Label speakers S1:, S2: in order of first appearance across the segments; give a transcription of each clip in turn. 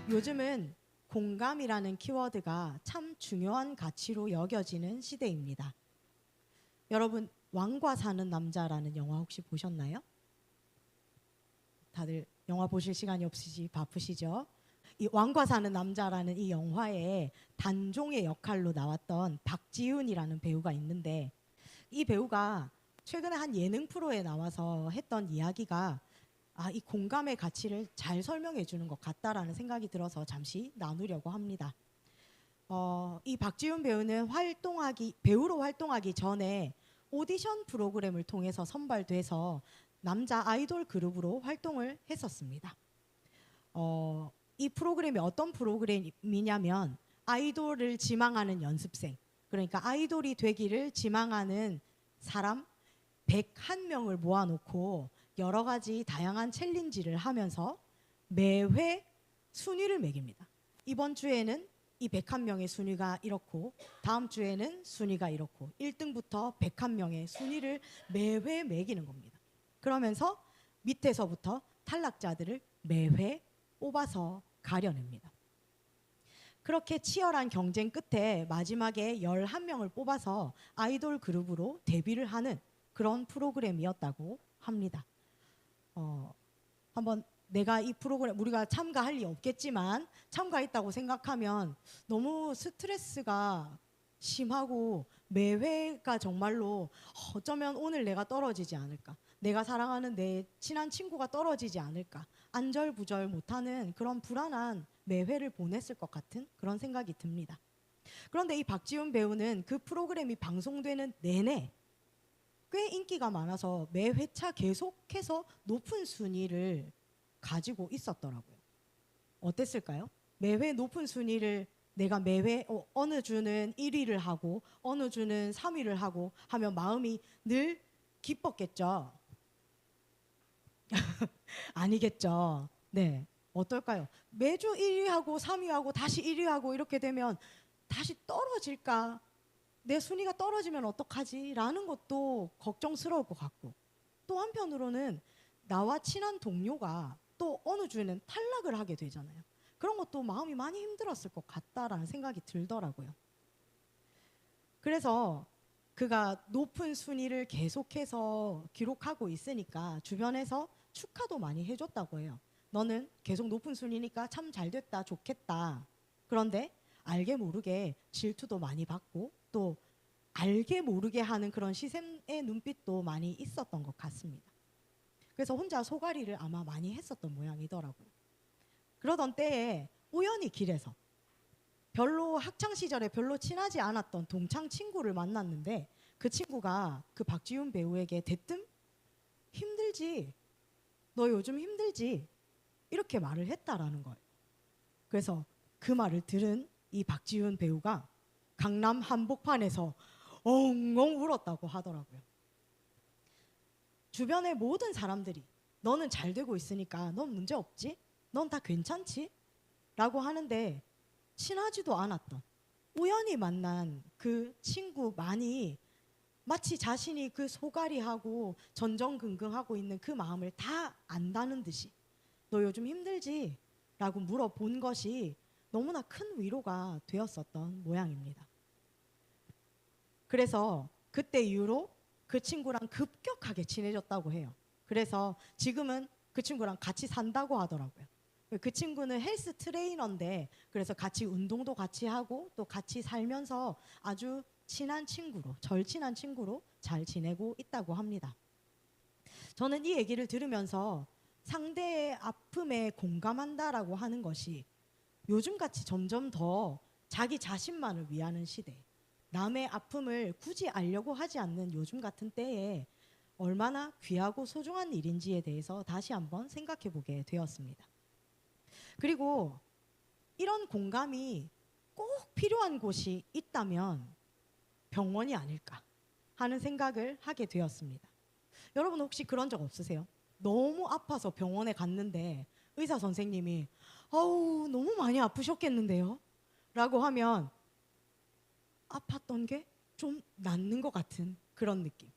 S1: 요즘은 공감이라는 키워드가 참 중요한 가치로 여겨지는 시대입니다. 여러분, 왕과 사는 남자라는 영화 혹시 보셨나요? 다들 영화 보실 시간이 없으시 바쁘시죠? 이 왕과 사는 남자라는 이 영화에 단종의 역할로 나왔던 박지훈이라는 배우가 있는데, 이 배우가 최근에 한 예능 프로에 나와서 했던 이야기가 이 공감의 가치를 잘 설명해 주는 것 같다라는 생각이 들어서 잠시 나누려고 합니다. 이 박지훈 배우는 배우로 활동하기 전에 오디션 프로그램을 통해서 선발돼서 남자 아이돌 그룹으로 활동을 했었습니다. 이 프로그램이 어떤 프로그램이냐면 아이돌을 지망하는 연습생, 그러니까 아이돌이 되기를 지망하는 사람 101명을 모아놓고 여러 가지 다양한 챌린지를 하면서 매회 순위를 매깁니다. 이번 주에는 이 101명의 순위가 이렇고 다음 주에는 순위가 이렇고 1등부터 101명의 순위를 매회 매기는 겁니다. 그러면서 밑에서부터 탈락자들을 매회 뽑아서 가려냅니다. 그렇게 치열한 경쟁 끝에 마지막에 11명을 뽑아서 아이돌 그룹으로 데뷔를 하는 그런 프로그램이었다고 합니다. 한번 내가 이 프로그램 우리가 참가할 리 없겠지만 참가했다고 생각하면 너무 스트레스가 심하고 매회가 정말로 어쩌면 오늘 내가 떨어지지 않을까, 내가 사랑하는 내 친한 친구가 떨어지지 않을까, 안절부절 못하는 그런 불안한 매회를 보냈을 것 같은 그런 생각이 듭니다. 그런데 이 박지훈 배우는 그 프로그램이 방송되는 내내 꽤 인기가 많아서 매 회차 계속해서 높은 순위를 가지고 있었더라고요. 어땠을까요? 매회 높은 순위를 내가 매회 어느 주는 1위를 하고 어느 주는 3위를 하고 하면 마음이 늘 기뻤겠죠. 아니겠죠. 네. 어떨까요? 매주 1위하고 3위하고 다시 1위하고 이렇게 되면 다시 떨어질까? 내 순위가 떨어지면 어떡하지? 라는 것도 걱정스러울 것 같고, 또 한편으로는 나와 친한 동료가 또 어느 주에는 탈락을 하게 되잖아요. 그런 것도 마음이 많이 힘들었을 것 같다라는 생각이 들더라고요. 그래서 그가 높은 순위를 계속해서 기록하고 있으니까 주변에서 축하도 많이 해줬다고 해요. 너는 계속 높은 순위니까 참 잘 됐다, 좋겠다. 그런데 알게 모르게 질투도 많이 받고 또 알게 모르게 하는 그런 시샘의 눈빛도 많이 있었던 것 같습니다. 그래서 혼자 소가리를 아마 많이 했었던 모양이더라고요. 그러던 때에 우연히 길에서 학창 시절에 별로 친하지 않았던 동창 친구를 만났는데, 그 친구가 그 박지훈 배우에게 대뜸 힘들지, 너 요즘 힘들지, 이렇게 말을 했다라는 거예요. 그래서 그 말을 들은 이 박지훈 배우가 강남 한복판에서 엉엉 울었다고 하더라고요. 주변의 모든 사람들이 너는 잘 되고 있으니까 넌 문제 없지? 넌 다 괜찮지? 라고 하는데 친하지도 않았던 우연히 만난 그 친구만이 마치 자신이 그 소가리하고 전전긍긍하고 있는 그 마음을 다 안다는 듯이 너 요즘 힘들지? 라고 물어본 것이 너무나 큰 위로가 되었었던 모양입니다. 그래서 그때 이후로 그 친구랑 급격하게 친해졌다고 해요. 그래서 지금은 그 친구랑 같이 산다고 하더라고요. 그 친구는 헬스 트레이너인데, 그래서 같이 운동도 같이 하고 또 같이 살면서 아주 친한 친구로, 절친한 친구로 잘 지내고 있다고 합니다. 저는 이 얘기를 들으면서 상대의 아픔에 공감한다라고 하는 것이 요즘같이 점점 더 자기 자신만을 위하는 시대, 남의 아픔을 굳이 알려고 하지 않는 요즘 같은 때에 얼마나 귀하고 소중한 일인지에 대해서 다시 한번 생각해 보게 되었습니다. 그리고 이런 공감이 꼭 필요한 곳이 있다면 병원이 아닐까 하는 생각을 하게 되었습니다. 여러분 혹시 그런 적 없으세요? 너무 아파서 병원에 갔는데 의사 선생님이 아우 너무 많이 아프셨겠는데요? 라고 하면 아팠던 게 좀 낫는 것 같은 그런 느낌.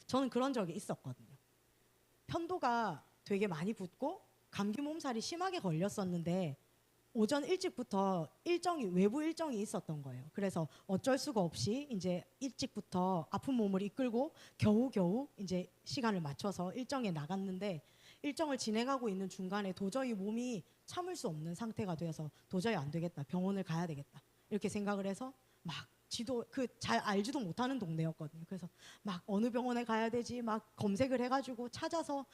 S1: 저는 그런 적이 있었거든요. 편도가 되게 많이 붓고 감기 몸살이 심하게 걸렸었는데 오전 일찍부터 외부 일정이 있었던 거예요. 그래서 어쩔 수가 없이 이제 일찍부터 아픈 몸을 이끌고 겨우겨우 이제 시간을 맞춰서 일정에 나갔는데, 일정을 진행하고 있는 중간에 도저히 몸이 참을 수 없는 상태가 되어서 도저히 안 되겠다, 병원을 가야 되겠다 이렇게 생각을 해서 막 지도 잘 알지도 못하는 동네였거든요. 그래서 막 어느 병원에 가야 되지 막 검색을 해가지고 찾아서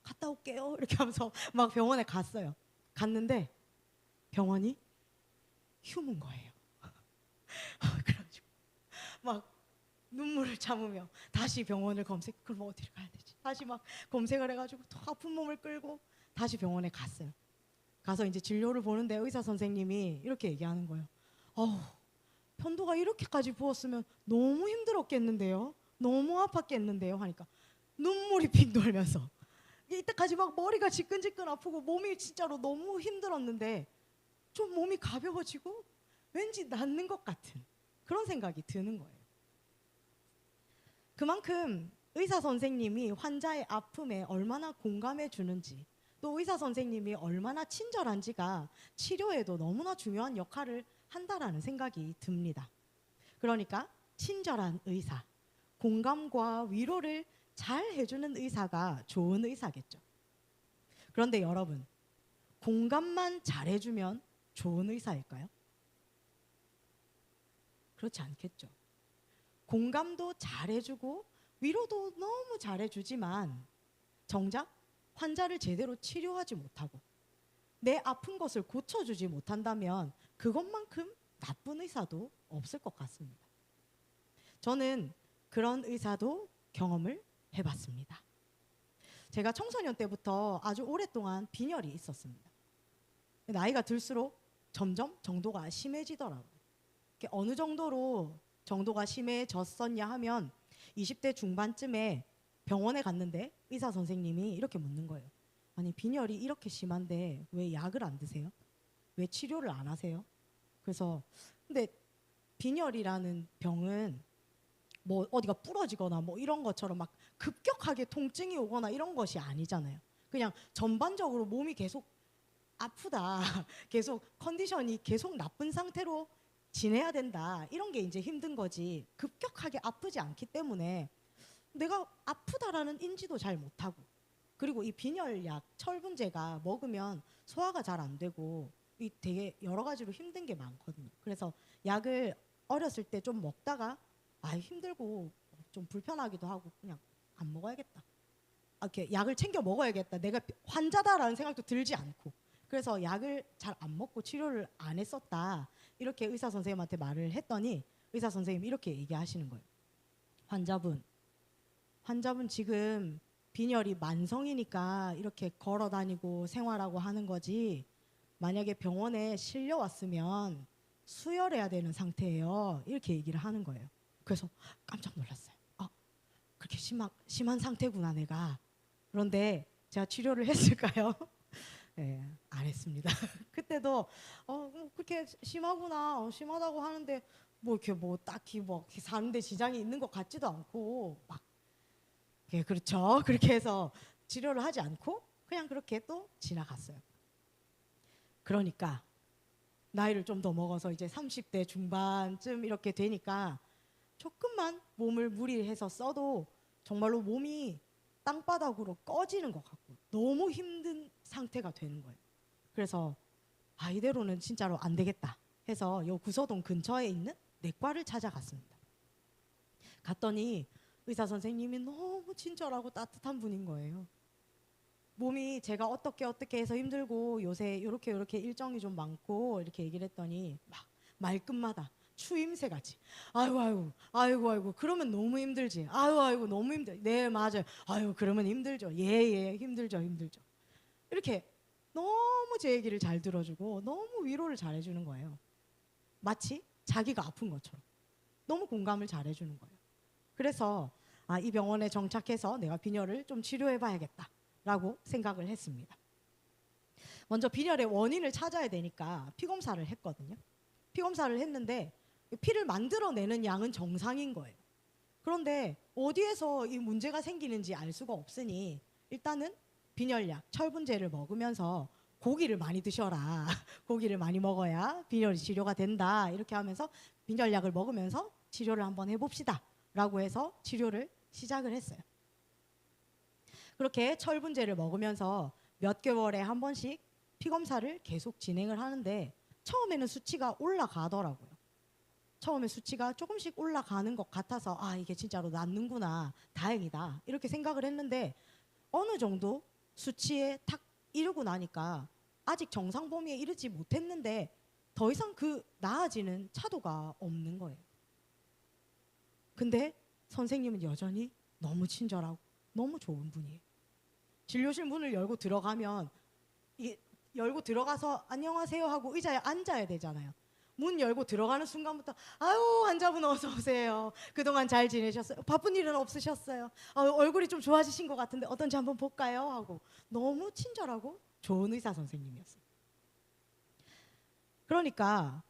S1: 갔다 올게요 이렇게 하면서 막 병원에 갔는데 병원이 휴무인 거예요. 그래가지고 막 눈물을 참으며 다시 병원을 그럼 어디를 가야 되지? 다시 막 검색을 해가지고 또 아픈 몸을 끌고 다시 병원에 갔어요. 가서 이제 진료를 보는데 의사 선생님이 이렇게 얘기하는 거예요. 편도가 이렇게까지 부었으면 너무 힘들었겠는데요? 너무 아팠겠는데요? 하니까 눈물이 핑 돌면서 이때까지 막 머리가 지끈지끈 아프고 몸이 진짜로 너무 힘들었는데 좀 몸이 가벼워지고 왠지 낫는 것 같은 그런 생각이 드는 거예요. 그만큼 의사 선생님이 환자의 아픔에 얼마나 공감해 주는지, 또 의사 선생님이 얼마나 친절한지가 치료에도 너무나 중요한 역할을 한다라는 생각이 듭니다. 그러니까 친절한 의사, 공감과 위로를 잘 해주는 의사가 좋은 의사겠죠. 그런데 여러분, 공감만 잘해주면 좋은 의사일까요? 그렇지 않겠죠. 공감도 잘해주고 위로도 너무 잘해주지만 정작 환자를 제대로 치료하지 못하고 내 아픈 것을 고쳐주지 못한다면 그것만큼 나쁜 의사도 없을 것 같습니다. 저는 그런 의사도 경험을 해봤습니다. 제가 청소년 때부터 아주 오랫동안 빈혈이 있었습니다. 나이가 들수록 점점 정도가 심해지더라고요. 어느 정도로 정도가 심해졌었냐 하면 20대 중반쯤에 병원에 갔는데 의사 선생님이 이렇게 묻는 거예요. 아니 빈혈이 이렇게 심한데 왜 약을 안 드세요? 왜 치료를 안 하세요? 그래서 근데 빈혈이라는 병은 뭐 어디가 부러지거나 뭐 이런 것처럼 막 급격하게 통증이 오거나 이런 것이 아니잖아요. 그냥 전반적으로 몸이 계속 아프다, 계속 컨디션이 계속 나쁜 상태로 지내야 된다, 이런 게 이제 힘든 거지 급격하게 아프지 않기 때문에 내가 아프다라는 인지도 잘 못하고, 그리고 이 빈혈약 철분제가 먹으면 소화가 잘 안 되고 이 되게 여러 가지로 힘든 게 많거든요. 그래서 약을 어렸을 때 좀 먹다가 힘들고 좀 불편하기도 하고 그냥 안 먹어야겠다, 이렇게 약을 챙겨 먹어야겠다, 내가 환자다라는 생각도 들지 않고, 그래서 약을 잘 안 먹고 치료를 안 했었다 이렇게 의사 선생님한테 말을 했더니 의사 선생님이 이렇게 얘기하시는 거예요. 환자분 지금 빈혈이 만성이니까 이렇게 걸어 다니고 생활하고 하는 거지, 만약에 병원에 실려왔으면 수혈해야 되는 상태예요, 이렇게 얘기를 하는 거예요. 그래서 깜짝 놀랐어요. 그렇게 심한 상태구나 내가. 그런데 제가 치료를 했을까요? 네, 안 했습니다. 그때도 그렇게 심하구나, 심하다고 하는데 뭐 이렇게 뭐 딱히 뭐 이렇게 사는데 지장이 있는 것 같지도 않고 막 그렇죠. 그렇게 해서 치료를 하지 않고 그냥 그렇게 또 지나갔어요. 그러니까 나이를 좀 더 먹어서 이제 30대 중반쯤 이렇게 되니까 조금만 몸을 무리해서 써도 정말로 몸이 땅바닥으로 꺼지는 것 같고 너무 힘든 상태가 되는 거예요. 그래서 이대로는 진짜로 안 되겠다 해서 요 구서동 근처에 있는 내과를 찾아갔습니다. 갔더니 의사 선생님이 너무 친절하고 따뜻한 분인 거예요. 몸이 제가 어떻게 해서 힘들고 요새 요렇게 일정이 좀 많고 이렇게 얘기를 했더니 막 말끝마다 추임새 같이 아이고 그러면 너무 힘들지, 아이고 너무 힘들, 네 맞아요, 그러면 힘들죠, 예 힘들죠 이렇게 너무 제 얘기를 잘 들어주고 너무 위로를 잘해주는 거예요. 마치 자기가 아픈 것처럼 너무 공감을 잘해주는 거예요. 그래서 이 병원에 정착해서 내가 빈혈을 좀 치료해봐야겠다라고 생각을 했습니다. 먼저 빈혈의 원인을 찾아야 되니까 피검사를 했거든요. 피검사를 했는데 피를 만들어내는 양은 정상인 거예요. 그런데 어디에서 이 문제가 생기는지 알 수가 없으니 일단은 빈혈약, 철분제를 먹으면서 고기를 많이 드셔라. 고기를 많이 먹어야 빈혈이 치료가 된다. 이렇게 하면서 빈혈약을 먹으면서 치료를 한번 해봅시다. 라고 해서 치료를 시작을 했어요. 그렇게 철분제를 먹으면서 몇 개월에 한 번씩 피검사를 계속 진행을 하는데 처음에는 수치가 올라가더라고요. 처음에 수치가 조금씩 올라가는 것 같아서 아, 이게 진짜로 낫는구나, 다행이다, 이렇게 생각을 했는데 어느 정도 수치에 탁 이르고 나니까 아직 정상 범위에 이르지 못했는데 더 이상 그 나아지는 차도가 없는 거예요. 근데 선생님은 여전히 너무 친절하고 너무 좋은 분이에요. 진료실 문을 열고 들어가면 이게 열고 들어가서 안녕하세요 하고 의자에 앉아야 되잖아요. 문 열고 들어가는 순간부터 아유, 환자분 어서 오세요. 그동안 잘 지내셨어요? 바쁜 일은 없으셨어요? 얼굴이 좀 좋아지신 것 같은데 어떤지 한번 볼까요? 하고 너무 친절하고 좋은 의사 선생님이었어요. 그러니까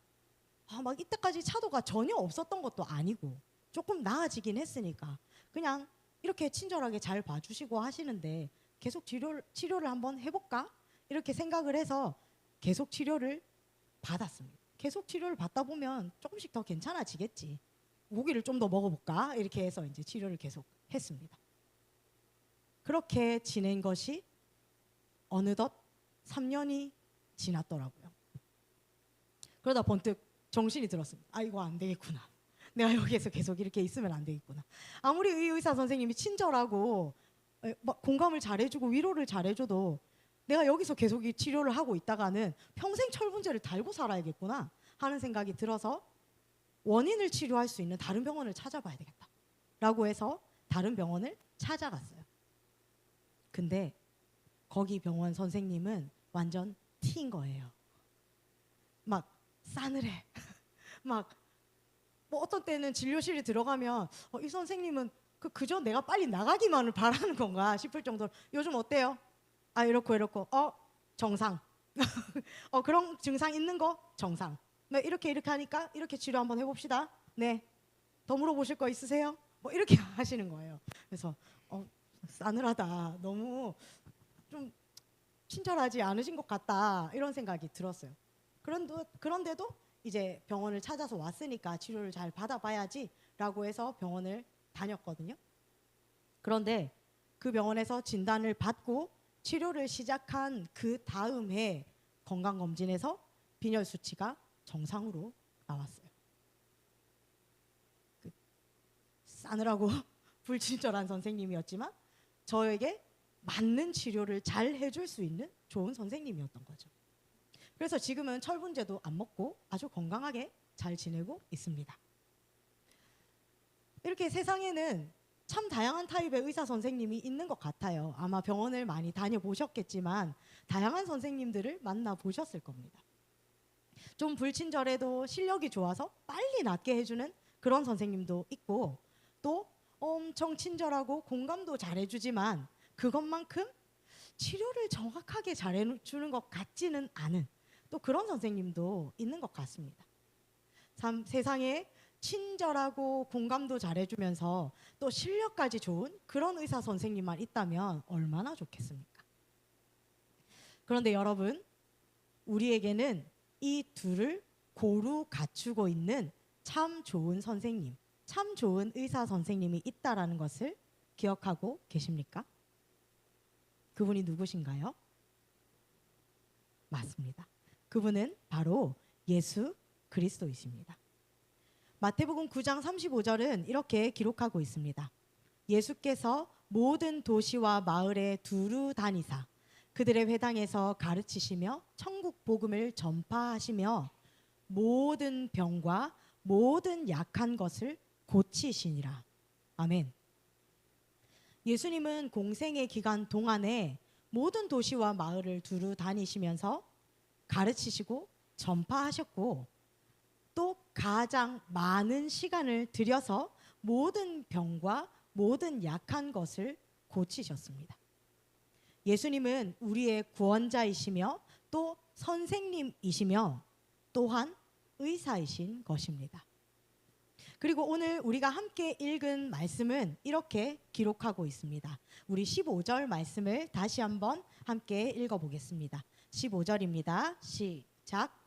S1: 막 이때까지 차도가 전혀 없었던 것도 아니고 조금 나아지긴 했으니까 그냥 이렇게 친절하게 잘 봐주시고 하시는데 계속 치료를 한번 해볼까? 이렇게 생각을 해서 계속 치료를 받았습니다. 계속 치료를 받다 보면 조금씩 더 괜찮아지겠지. 고기를 좀 더 먹어볼까? 이렇게 해서 이제 치료를 계속 했습니다. 그렇게 지낸 것이 어느덧 3년이 지났더라고요. 그러다 번뜩 정신이 들었습니다. 아, 이거 안 되겠구나. 내가 여기에서 계속 이렇게 있으면 안 되겠구나. 아무리 의사 선생님이 친절하고 막 공감을 잘해주고 위로를 잘해줘도 내가 여기서 계속 이 치료를 하고 있다가는 평생 철분제를 달고 살아야겠구나 하는 생각이 들어서 원인을 치료할 수 있는 다른 병원을 찾아봐야 되겠다 라고 해서 다른 병원을 찾아갔어요. 근데 거기 병원 선생님은 완전 T인 거예요. 막 싸늘해. 막 뭐 어떤 때는 진료실에 들어가면 이 선생님은 그저 내가 빨리 나가기만을 바라는 건가 싶을 정도로 요즘 어때요? 아, 이렇고 정상. 그런 증상 있는 거 정상. 네, 이렇게 하니까 이렇게 치료 한번 해봅시다. 네, 더 물어보실 거 있으세요? 뭐 이렇게 하시는 거예요. 그래서 싸늘하다. 너무 좀 친절하지 않으신 것 같다 이런 생각이 들었어요. 그런데도 이제 병원을 찾아서 왔으니까 치료를 잘 받아봐야지 라고 해서 병원을 다녔거든요. 그런데 그 병원에서 진단을 받고 치료를 시작한 그 다음 해 건강검진에서 빈혈 수치가 정상으로 나왔어요. 싸늘하고 불친절한 선생님이었지만 저에게 맞는 치료를 잘 해줄 수 있는 좋은 선생님이었던 거죠. 그래서 지금은 철분제도 안 먹고 아주 건강하게 잘 지내고 있습니다. 이렇게 세상에는 참 다양한 타입의 의사 선생님이 있는 것 같아요. 아마 병원을 많이 다녀보셨겠지만 다양한 선생님들을 만나보셨을 겁니다. 좀 불친절해도 실력이 좋아서 빨리 낫게 해주는 그런 선생님도 있고 또 엄청 친절하고 공감도 잘해주지만 그것만큼 치료를 정확하게 잘해주는 것 같지는 않은 또 그런 선생님도 있는 것 같습니다. 참 세상에 친절하고 공감도 잘해주면서 또 실력까지 좋은 그런 의사 선생님만 있다면 얼마나 좋겠습니까? 그런데 여러분, 우리에게는 이 둘을 고루 갖추고 있는 참 좋은 선생님, 참 좋은 의사 선생님이 있다라는 것을 기억하고 계십니까? 그분이 누구신가요? 맞습니다. 그분은 바로 예수 그리스도이십니다. 마태복음 9장 35절은 이렇게 기록하고 있습니다. 예수께서 모든 도시와 마을에 두루 다니사 그들의 회당에서 가르치시며 천국 복음을 전파하시며 모든 병과 모든 약한 것을 고치시니라. 아멘. 예수님은 공생의 기간 동안에 모든 도시와 마을을 두루 다니시면서 가르치시고 전파하셨고 또 가장 많은 시간을 들여서 모든 병과 모든 약한 것을 고치셨습니다. 예수님은 우리의 구원자이시며 또 선생님이시며 또한 의사이신 것입니다. 그리고 오늘 우리가 함께 읽은 말씀은 이렇게 기록하고 있습니다. 우리 15절 말씀을 다시 한번 함께 읽어보겠습니다. 15절입니다. 시작.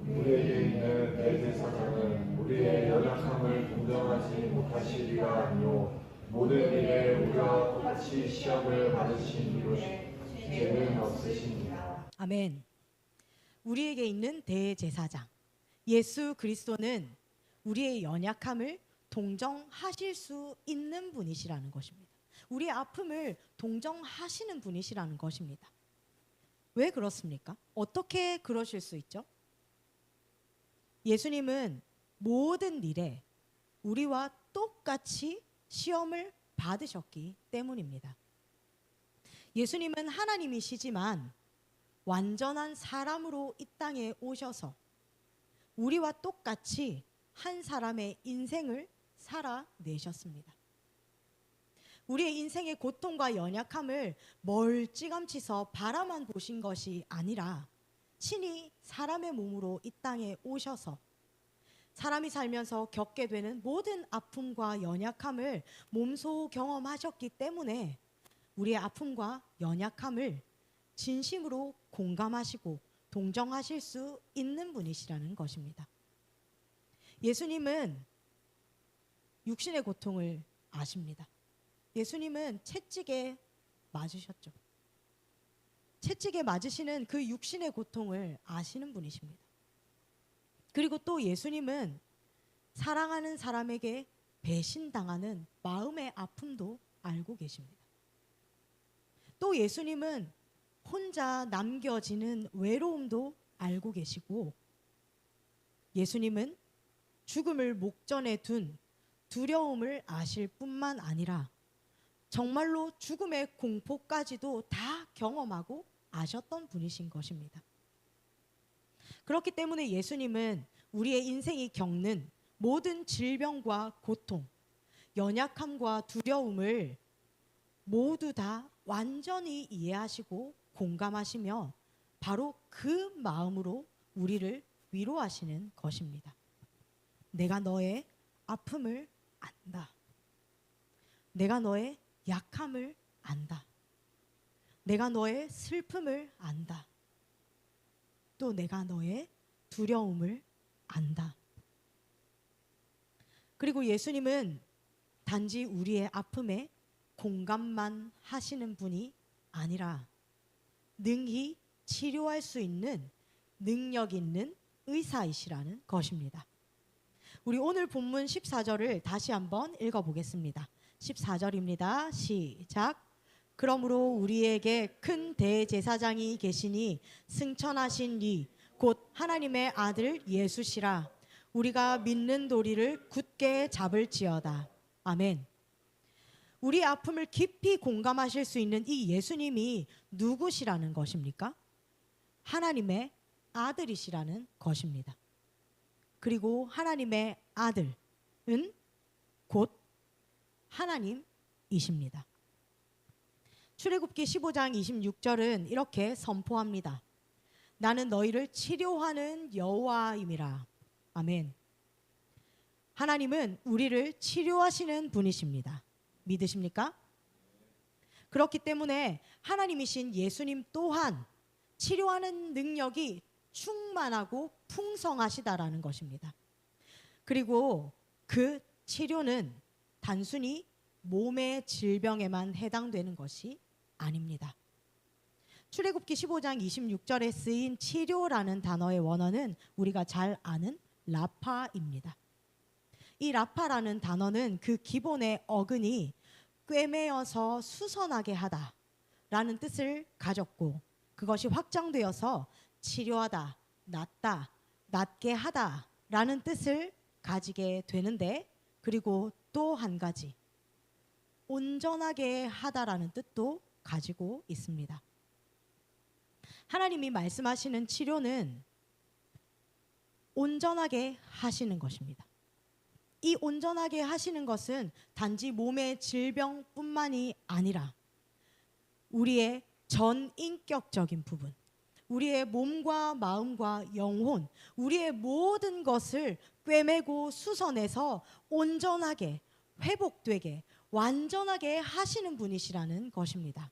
S2: 우리에게 있는 대제사장은 우리의 연약함을 동정하지 못하시리가 아니요 모든 일에 우리와 똑같이 시험을 받으신 이로되 죄는 없으십니다.
S1: 아멘. 우리에게 있는 대제사장 예수 그리스도는 우리의 연약함을 동정하실 수 있는 분이시라는 것입니다. 우리의 아픔을 동정하시는 분이시라는 것입니다. 왜 그렇습니까? 어떻게 그러실 수 있죠? 예수님은 모든 일에 우리와 똑같이 시험을 받으셨기 때문입니다. 예수님은 하나님이시지만 완전한 사람으로 이 땅에 오셔서 우리와 똑같이 한 사람의 인생을 살아내셨습니다. 우리의 인생의 고통과 연약함을 멀찌감치서 바라만 보신 것이 아니라 친히 사람의 몸으로 이 땅에 오셔서 사람이 살면서 겪게 되는 모든 아픔과 연약함을 몸소 경험하셨기 때문에 우리의 아픔과 연약함을 진심으로 공감하시고 동정하실 수 있는 분이시라는 것입니다. 예수님은 육신의 고통을 아십니다. 예수님은 채찍에 맞으셨죠. 채찍에 맞으시는 그 육신의 고통을 아시는 분이십니다. 그리고 또 예수님은 사랑하는 사람에게 배신당하는 마음의 아픔도 알고 계십니다. 또 예수님은 혼자 남겨지는 외로움도 알고 계시고 예수님은 죽음을 목전에 둔 두려움을 아실 뿐만 아니라 정말로 죽음의 공포까지도 다 경험하고 아셨던 분이신 것입니다. 그렇기 때문에 예수님은 우리의 인생이 겪는 모든 질병과 고통, 연약함과 두려움을 모두 다 완전히 이해하시고 공감하시며 바로 그 마음으로 우리를 위로하시는 것입니다. 내가 너의 아픔을 안다. 내가 너의 약함을 안다. 내가 너의 슬픔을 안다. 또 내가 너의 두려움을 안다. 그리고 예수님은 단지 우리의 아픔에 공감만 하시는 분이 아니라 능히 치료할 수 있는 능력 있는 의사이시라는 것입니다. 우리 오늘 본문 14절을 다시 한번 읽어보겠습니다. 14절입니다. 시작. 그러므로 우리에게 큰 대제사장이 계시니 승천하신 이 곧 하나님의 아들 예수시라. 우리가 믿는 도리를 굳게 잡을지어다. 아멘. 우리의 아픔을 깊이 공감하실 수 있는 이 예수님이 누구시라는 것입니까? 하나님의 아들이시라는 것입니다. 그리고 하나님의 아들은 곧 하나님이십니다. 출애굽기 15장 26절은 이렇게 선포합니다. 나는 너희를 치료하는 여호와임이라. 아멘. 하나님은 우리를 치료하시는 분이십니다. 믿으십니까? 그렇기 때문에 하나님이신 예수님 또한 치료하는 능력이 충만하고 풍성하시다라는 것입니다. 그리고 그 치료는 단순히 몸의 질병에만 해당되는 것이 아닙니다. 출애굽기 15장 26절에 쓰인 치료라는 단어의 원어는 우리가 잘 아는 라파입니다. 이 라파라는 단어는 그 기본의 어근이 꿰매어서 수선하게 하다라는 뜻을 가졌고 그것이 확장되어서 치료하다, 낫다, 낫게 하다라는 뜻을 가지게 되는데 그리고 또 한 가지 온전하게 하다라는 뜻도 가지고 있습니다. 하나님이 말씀하시는 치료는 온전하게 하시는 것입니다. 이 온전하게 하시는 것은 단지 몸의 질병뿐만이 아니라 우리의 전인격적인 부분, 우리의 몸과 마음과 영혼, 우리의 모든 것을 꿰매고 수선해서 온전하게 회복되게 완전하게 하시는 분이시라는 것입니다.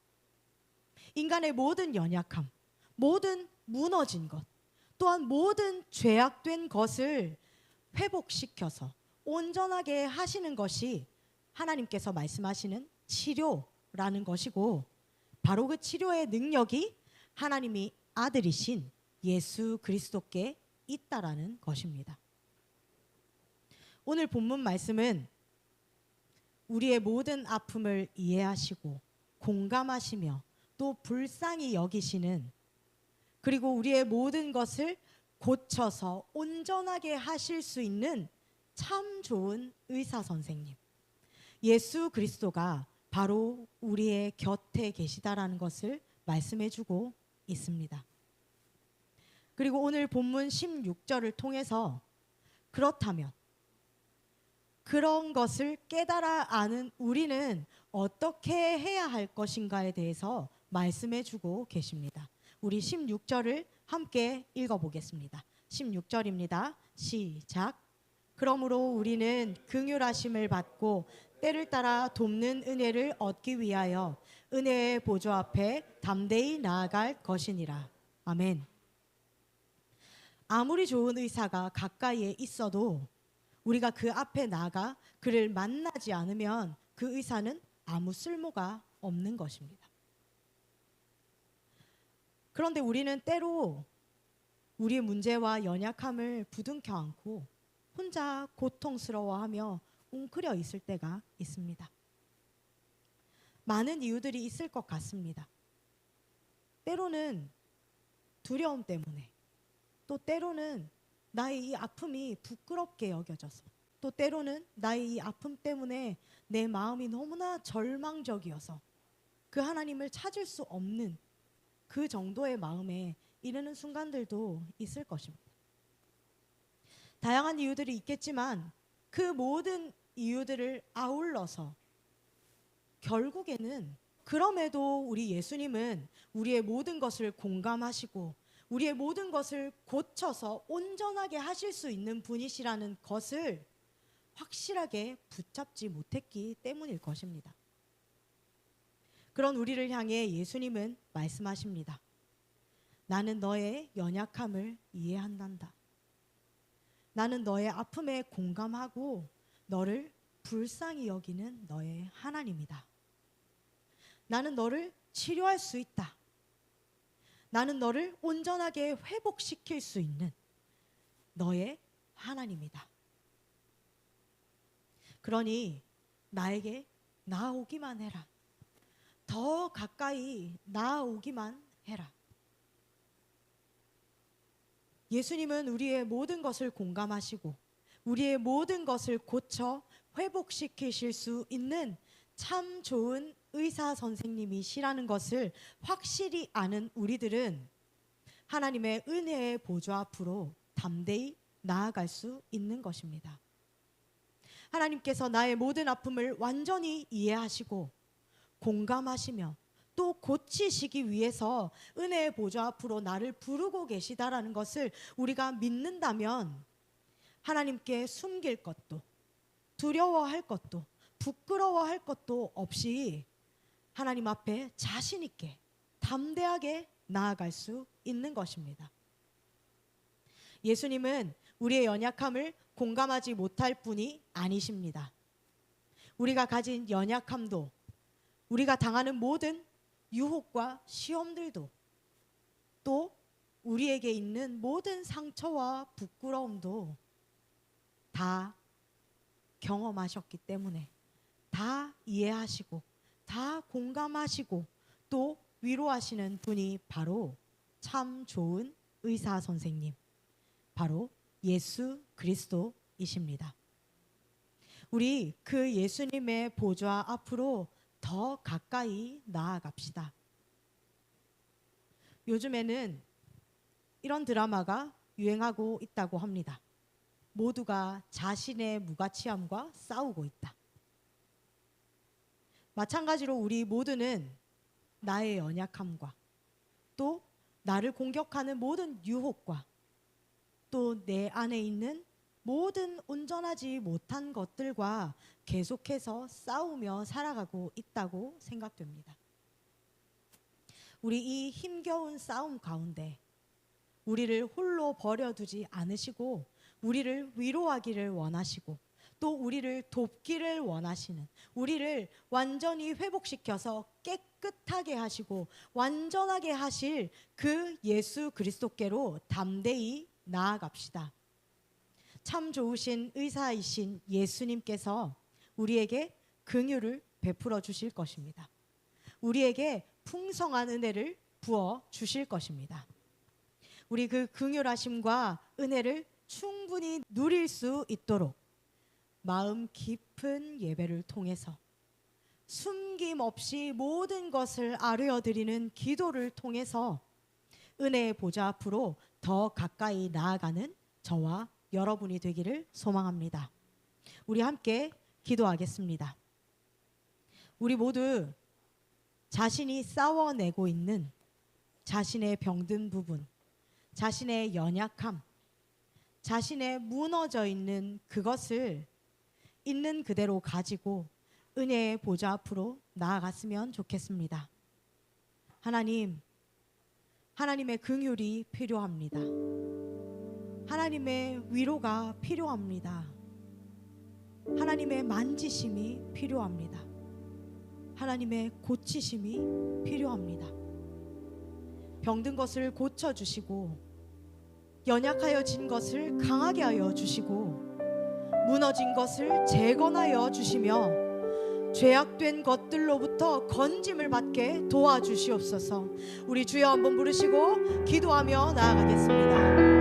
S1: 인간의 모든 연약함, 모든 무너진 것, 또한 모든 죄악된 것을 회복시켜서 온전하게 하시는 것이 하나님께서 말씀하시는 치료라는 것이고, 바로 그 치료의 능력이 하나님이 아들이신 예수 그리스도께 있다라는 것입니다. 오늘 본문 말씀은 우리의 모든 아픔을 이해하시고 공감하시며 또 불쌍히 여기시는, 그리고 우리의 모든 것을 고쳐서 온전하게 하실 수 있는 참 좋은 의사 선생님 예수 그리스도가 바로 우리의 곁에 계시다라는 것을 말씀해 주고 있습니다. 그리고 오늘 본문 16절을 통해서 그렇다면 그런 것을 깨달아 아는 우리는 어떻게 해야 할 것인가에 대해서 말씀해 주고 계십니다. 우리 16절을 함께 읽어보겠습니다. 16절입니다. 시작. 그러므로 우리는 긍휼하심을 받고 때를 따라 돕는 은혜를 얻기 위하여 은혜의 보좌 앞에 담대히 나아갈 것이니라. 아멘. 아무리 좋은 의사가 가까이에 있어도 우리가 그 앞에 나가 그를 만나지 않으면 그 의사는 아무 쓸모가 없는 것입니다. 그런데 우리는 때로 우리의 문제와 연약함을 부둥켜 안고 혼자 고통스러워하며 웅크려 있을 때가 있습니다. 많은 이유들이 있을 것 같습니다. 때로는 두려움 때문에, 또 때로는 나의 이 아픔이 부끄럽게 여겨져서, 또 때로는 나의 이 아픔 때문에 내 마음이 너무나 절망적이어서 그 하나님을 찾을 수 없는 그 정도의 마음에 이르는 순간들도 있을 것입니다. 다양한 이유들이 있겠지만 그 모든 이유들을 아울러서 결국에는 그럼에도 우리 예수님은 우리의 모든 것을 공감하시고 우리의 모든 것을 고쳐서 온전하게 하실 수 있는 분이시라는 것을 확실하게 붙잡지 못했기 때문일 것입니다. 그런 우리를 향해 예수님은 말씀하십니다. 나는 너의 연약함을 이해한단다. 나는 너의 아픔에 공감하고 너를 불쌍히 여기는 너의 하나님이다. 나는 너를 치료할 수 있다. 나는 너를 온전하게 회복시킬 수 있는 너의 하나님이다. 그러니 나에게 나아오기만 해라. 더 가까이 나아오기만 해라. 예수님은 우리의 모든 것을 공감하시고 우리의 모든 것을 고쳐 회복시키실 수 있는 참 좋은 의사 선생님이시라는 것을 확실히 아는 우리들은 하나님의 은혜의 보좌 앞으로 담대히 나아갈 수 있는 것입니다. 하나님께서 나의 모든 아픔을 완전히 이해하시고 공감하시며 또 고치시기 위해서 은혜의 보좌 앞으로 나를 부르고 계시다라는 것을 우리가 믿는다면 하나님께 숨길 것도 두려워할 것도 부끄러워할 것도 없이 하나님 앞에 자신 있게 담대하게 나아갈 수 있는 것입니다. 예수님은 우리의 연약함을 공감하지 못할 분이 아니십니다. 우리가 가진 연약함도 우리가 당하는 모든 유혹과 시험들도 또 우리에게 있는 모든 상처와 부끄러움도 다 경험하셨기 때문에 다 이해하시고 다 공감하시고 또 위로하시는 분이 바로 참 좋은 의사 선생님, 바로 예수 그리스도이십니다. 우리 그 예수님의 보좌 앞으로 더 가까이 나아갑시다. 요즘에는 이런 드라마가 유행하고 있다고 합니다. 모두가 자신의 무가치함과 싸우고 있다. 마찬가지로 우리 모두는 나의 연약함과 또 나를 공격하는 모든 유혹과 또 내 안에 있는 모든 온전하지 못한 것들과 계속해서 싸우며 살아가고 있다고 생각됩니다. 우리 이 힘겨운 싸움 가운데 우리를 홀로 버려두지 않으시고 우리를 위로하기를 원하시고 또 우리를 돕기를 원하시는, 우리를 완전히 회복시켜서 깨끗하게 하시고 완전하게 하실 그 예수 그리스도께로 담대히 나아갑시다. 참 좋으신 의사이신 예수님께서 우리에게 긍휼을 베풀어 주실 것입니다. 우리에게 풍성한 은혜를 부어 주실 것입니다. 우리 그 긍휼하심과 은혜를 충분히 누릴 수 있도록 마음 깊은 예배를 통해서 숨김없이 모든 것을 아뢰어드리는 기도를 통해서 은혜의 보좌 앞으로 더 가까이 나아가는 저와 여러분이 되기를 소망합니다. 우리 함께 기도하겠습니다. 우리 모두 자신이 싸워내고 있는 자신의 병든 부분, 자신의 연약함, 자신의 무너져 있는 그것을 있는 그대로 가지고 은혜의 보좌 앞으로 나아갔으면 좋겠습니다. 하나님, 하나님의 긍휼이 필요합니다. 하나님의 위로가 필요합니다. 하나님의 만지심이 필요합니다. 하나님의 고치심이 필요합니다. 병든 것을 고쳐주시고 연약하여진 것을 강하게 하여 주시고 무너진 것을 재건하여 주시며 죄악된 것들로부터 건짐을 받게 도와주시옵소서. 우리 주여 한번 부르시고 기도하며 나아가겠습니다.